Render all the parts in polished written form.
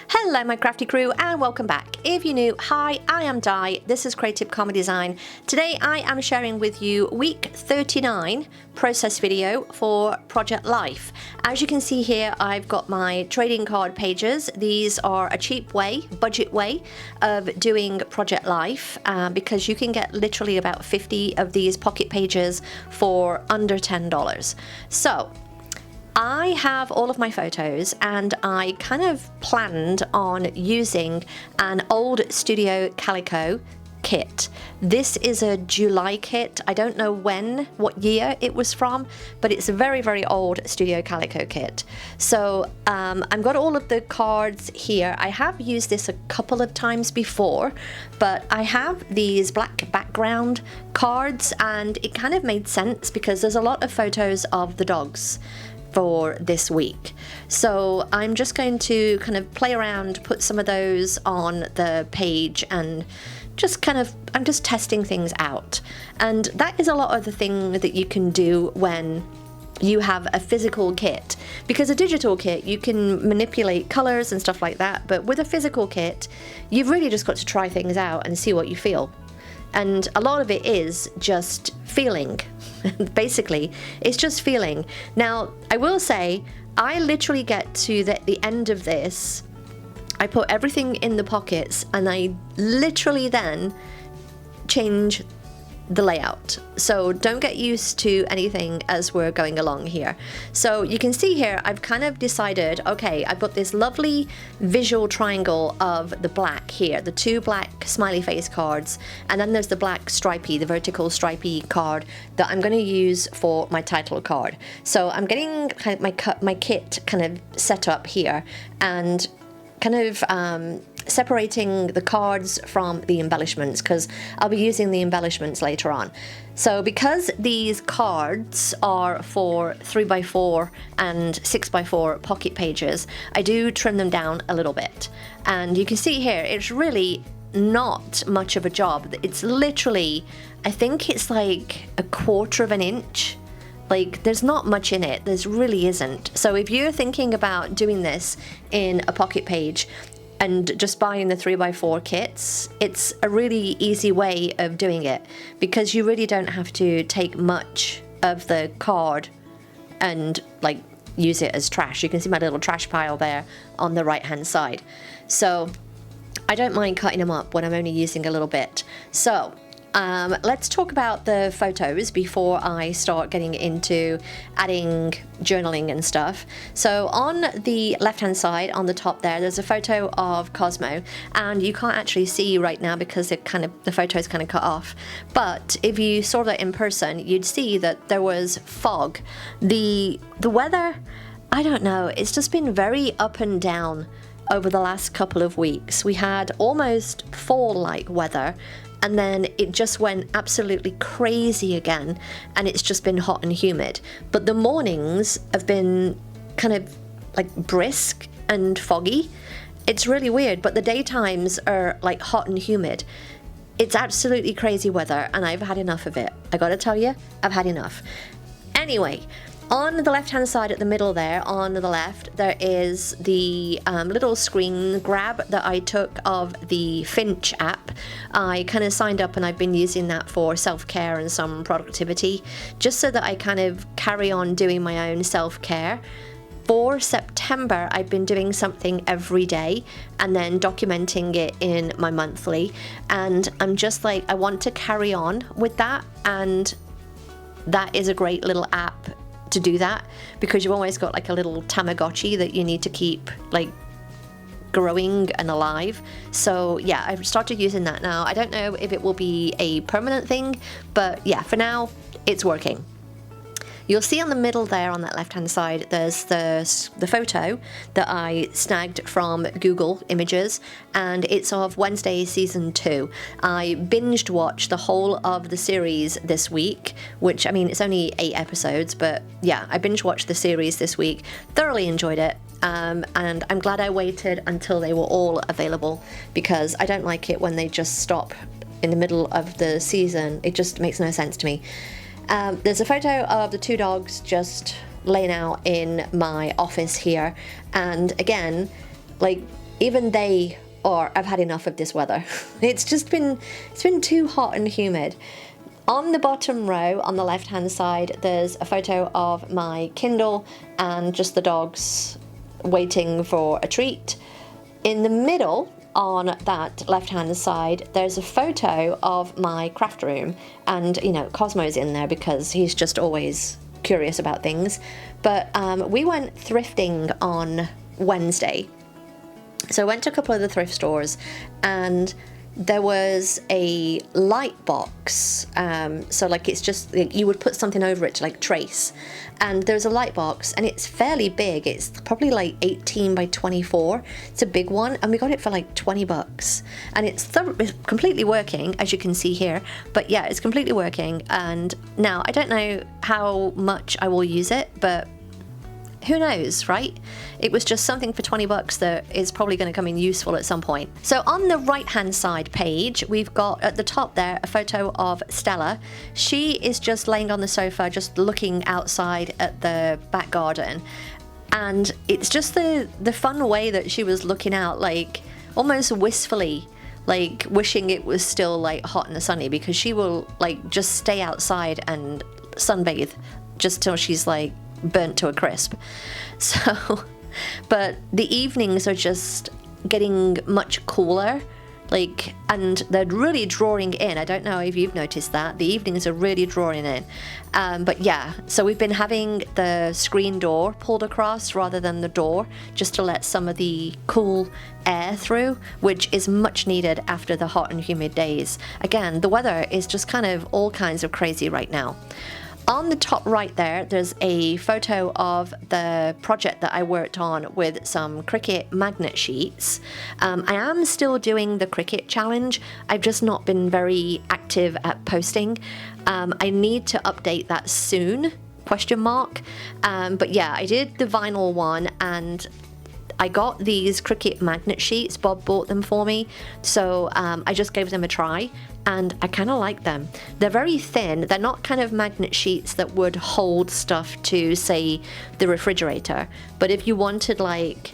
Hello my crafty crew and welcome back. If you're new, hi, I am Di, this is Creative Comedy Design. Today I am sharing with you week 39 process video for Project Life. As you can see here, I've got my trading card pages. These are a cheap way, budget way of doing Project Life because you can get literally about 50 of these pocket pages for under $10. So I have all of my photos and I kind of planned on using an old Studio Calico kit. This is a July kit. I don't know what year it was from, but it's a very, very old Studio Calico kit. So I've got all of the cards here. I have used this a couple of times before, but I have these black background cards and it kind of made sense because there's a lot of photos of the dogs for this week. So I'm just going to kind of play around, put some of those on the page and I'm just testing things out. And that is a lot of the thing that you can do when you have a physical kit. Because a digital kit, you can manipulate colors and stuff like that, but with a physical kit, you've really just got to try things out and see what you feel. And a lot of it is just feeling. Basically, it's just feeling. Now, I will say, I literally get to the end of this, I put everything in the pockets, and I literally then change the layout. So don't get used to anything as we're going along here. So you can see here, I've kind of decided, okay, I've got this lovely visual triangle of the black here, the two black smiley face cards, and then there's the black stripy, the vertical stripy card that I'm going to use for my title card. So I'm getting kind of my kit kind of set up here and kind of separating the cards from the embellishments because I'll be using the embellishments later on. So because these cards are for 3x4 and 6x4 pocket pages, I do trim them down a little bit. And you can see here, it's really not much of a job. It's literally, I think it's like a 1/4 of an inch. Like, there's not much in it. There's really isn't. So if you're thinking about doing this in a pocket page and just buying the 3x4 kits, it's a really easy way of doing it because you really don't have to take much of the card and like use it as trash. You can see my little trash pile there on the right hand side. So I don't mind cutting them up when I'm only using a little bit. So let's talk about the photos before I start getting into adding journaling and stuff. So on the left hand side on the top there's a photo of Cosmo, and you can't actually see right now because the photo's kind of cut off, but if you saw that in person you'd see that there was fog. The weather, I don't know, it's just been very up and down over the last couple of weeks. We had almost fall-like weather, and then it just went absolutely crazy again, and it's just been hot and humid. But the mornings have been kind of like brisk and foggy. It's really weird, but the daytimes are like hot and humid. It's absolutely crazy weather, and I've had enough of it. I gotta tell you, I've had enough. Anyway, on the left-hand side at the middle there, on the left, there is the little screen grab that I took of the Finch app. I kind of signed up and I've been using that for self-care and some productivity, just so that I kind of carry on doing my own self-care. For September, I've been doing something every day and then documenting it in my monthly. And I'm just like, I want to carry on with that. And that is a great little app to do that because you've always got like a little Tamagotchi that you need to keep like growing and alive. So yeah, I've started using that now. I don't know if it will be a permanent thing, but yeah, for now it's working. You'll see on the middle there on that left hand side there's the photo that I snagged from Google Images, and it's of Wednesday season 2. I binged watched the whole of the series this week, which, I mean, it's only 8 episodes, but yeah, I binge watched the series this week, thoroughly enjoyed it, and I'm glad I waited until they were all available because I don't like it when they just stop in the middle of the season. It just makes no sense to me. There's a photo of the 2 dogs just laying out in my office here, and again, like, even they have had enough of this weather. It's been too hot and humid. On the bottom row, on the left-hand side, there's a photo of my Kindle and just the dogs waiting for a treat. In the middle, on that left-hand side, there's a photo of my craft room, and Cosmo's in there because he's just always curious about things. But we went thrifting on Wednesday. So I went to a couple of the thrift stores, and there was a light box, so like it's just, you would put something over it to like trace, and there's a light box and it's fairly big. It's probably like 18 by 24. It's a big one, and we got it for like $20, and it's completely working, as you can see here. But yeah, it's completely working, and now I don't know how much I will use it, but who knows, right? It was just something for $20 that is probably going to come in useful at some point. So on the right hand side page, we've got at the top there a photo of Stella. She is just laying on the sofa, just looking outside at the back garden. And it's just the fun way that she was looking out, like almost wistfully, like wishing it was still like hot and sunny, because she will like just stay outside and sunbathe just till she's like burnt to a crisp. So, but the evenings are just getting much cooler, like, and they're really drawing in. I don't know if you've noticed that. The evenings are really drawing in. But yeah, so we've been having the screen door pulled across rather than the door, just to let some of the cool air through, which is much needed after the hot and humid days. Again, the weather is just kind of all kinds of crazy right now. On the top right there, there's a photo of the project that I worked on with some Cricut magnet sheets. I am still doing the Cricut challenge. I've just not been very active at posting. I need to update that soon, question mark. But yeah, I did the vinyl one, and I got these Cricut magnet sheets. Bob bought them for me, so I just gave them a try, and I kind of like them. They're very thin. They're not kind of magnet sheets that would hold stuff to, say, the refrigerator. But if you wanted like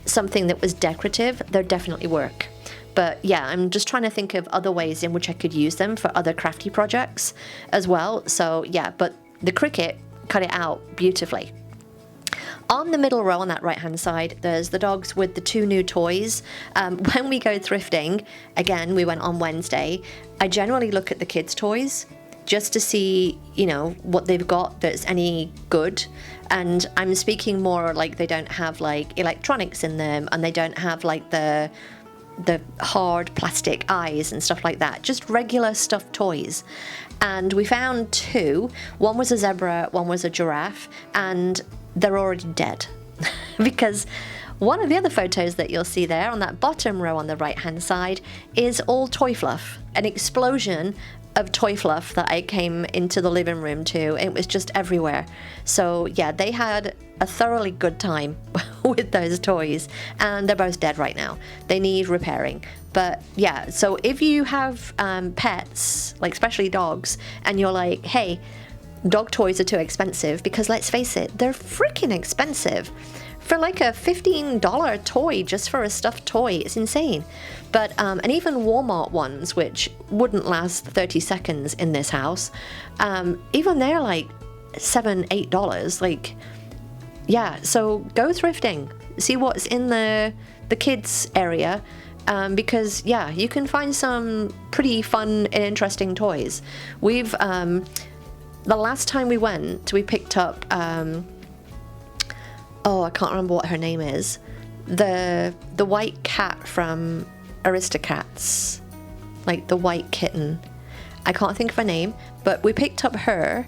something that was decorative, they'll definitely work. But yeah, I'm just trying to think of other ways in which I could use them for other crafty projects as well. So yeah, but the Cricut cut it out beautifully. On the middle row on that right hand side, there's the dogs with the 2 new toys. When we go thrifting, again, we went on Wednesday, I generally look at the kids' toys just to see, what they've got that's any good. And I'm speaking more like they don't have like electronics in them, and they don't have like the hard plastic eyes and stuff like that, just regular stuffed toys. And we found 2. One was a zebra, one was a giraffe, and they're already dead. Because one of the other photos that you'll see there on that bottom row on the right hand side is all toy fluff, an explosion of toy fluff that I came into the living room to. It was just everywhere. So yeah, they had a thoroughly good time with those toys, and they're both dead right now. They need repairing. But yeah, so if you have pets, like especially dogs, and you're like, hey, dog toys are too expensive, because let's face it, they're freaking expensive. For like a $15 toy just for a stuffed toy, it's insane. But and even Walmart ones, which wouldn't last 30 seconds in this house, even they're like $7, $8. Like, yeah, so go thrifting, see what's in the kids area, because yeah, you can find some pretty fun and interesting toys. We've the last time we went, we picked up, I can't remember what her name is. The white cat from Aristocats, like the white kitten. I can't think of her name, but we picked up her,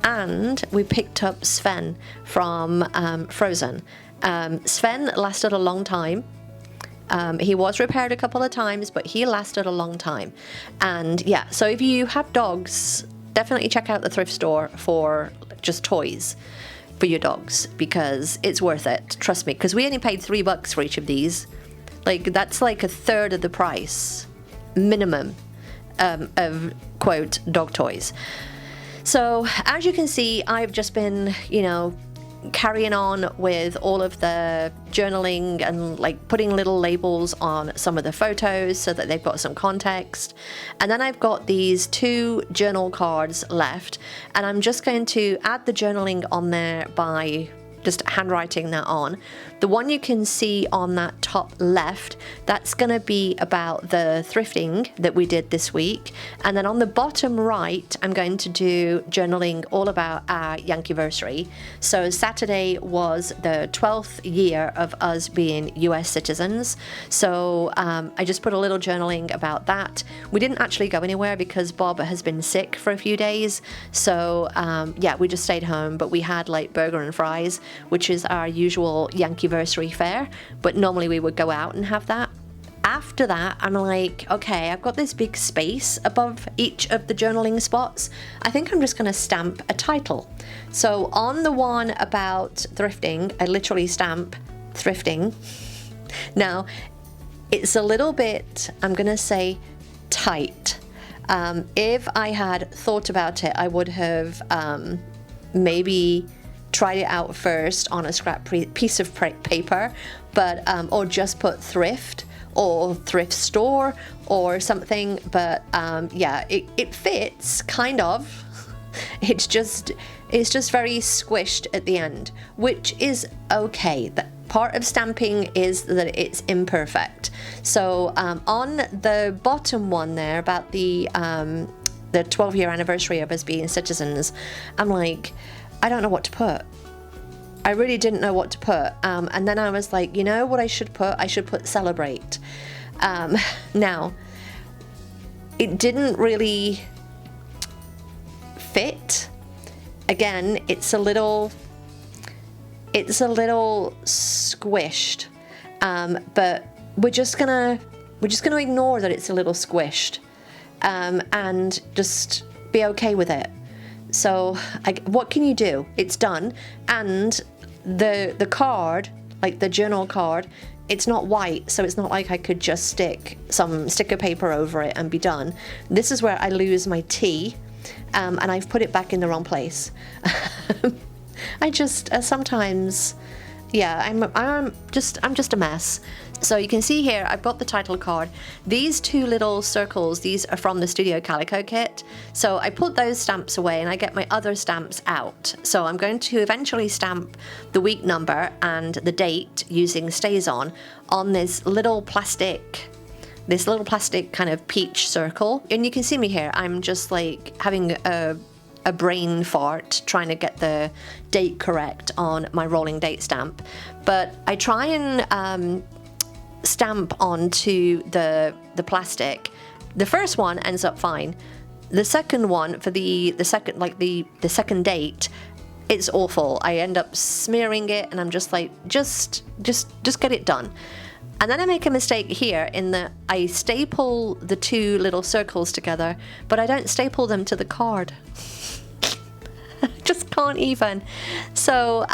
and we picked up Sven from Frozen. Sven lasted a long time. He was repaired a couple of times, but he lasted a long time. And yeah, so if you have dogs, definitely check out the thrift store for just toys for your dogs, because it's worth it. Trust me, because we only paid $3 for each of these. Like, that's like a third of the price minimum of quote dog toys. So as you can see, I've just been, carrying on with all of the journaling and like putting little labels on some of the photos so that they've got some context. And then I've got these 2 journal cards left, and I'm just going to add the journaling on there by just handwriting that on. The one you can see on that top left, that's going to be about the thrifting that we did this week. And then on the bottom right, I'm going to do journaling all about our Yankeeversary. So Saturday was the 12th year of us being US citizens. So I just put a little journaling about that. We didn't actually go anywhere because Bob has been sick for a few days. So yeah, we just stayed home, but we had like burger and fries, which is our usual Yankeeversary fare, but normally we would go out and have that. After that, I'm like, okay, I've got this big space above each of the journaling spots. I think I'm just going to stamp a title. So on the one about thrifting, I literally stamp thrifting. Now, it's a little bit, I'm going to say, tight. If I had thought about it, I would have maybe tried it out first on a scrap piece of paper, but or just put thrift or thrift store or something. But yeah, it fits kind of. It's just very squished at the end, which is okay. That part of stamping is that it's imperfect. So on the bottom one there about the 12-year anniversary of us being citizens, I'm like, I don't know what to put. I really didn't know what to put. And then I was like, you know what I should put? I should put celebrate. Now, it didn't really fit. Again, it's a little squished. But we're just gonna ignore that it's a little squished, and just be okay with it. So what can you do? It's done. And the card, like the journal card, it's not white, so it's not like I could just stick some sticker paper over it and be done. This is where I lose my T, and I've put it back in the wrong place. I just sometimes, yeah, I'm just a mess. So you can see here, I've got the title card. These 2 little circles, these are from the Studio Calico kit. So I put those stamps away and I get my other stamps out. So I'm going to eventually stamp the week number and the date using StazOn on this little plastic kind of peach circle. And you can see me here, I'm just like having a brain fart trying to get the date correct on my rolling date stamp. But I try and stamp onto the plastic. The first one ends up fine. The second one for the second date, it's awful. I end up smearing it and I'm just like, just get it done. And then I make a mistake here in that I staple the 2 little circles together, but I don't staple them to the card. Just can't even. So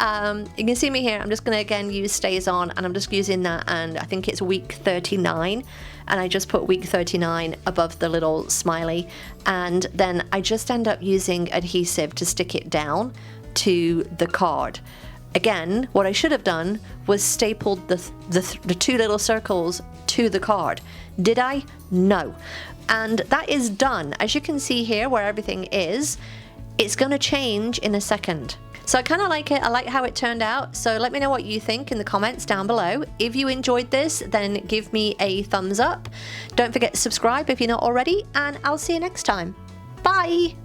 you can see me here, I'm just going to again use StazOn, and I'm just using that, and I think it's week 39, and I just put week 39 above the little smiley, and then I just end up using adhesive to stick it down to the card. Again, what I should have done was stapled the 2 little circles to the card. Did I? No. And that is done. As you can see here where everything is, it's going to change in a second. So I kind of like it. I like how it turned out. So let me know what you think in the comments down below. If you enjoyed this, then give me a thumbs up. Don't forget to subscribe if you're not already, and I'll see you next time. Bye!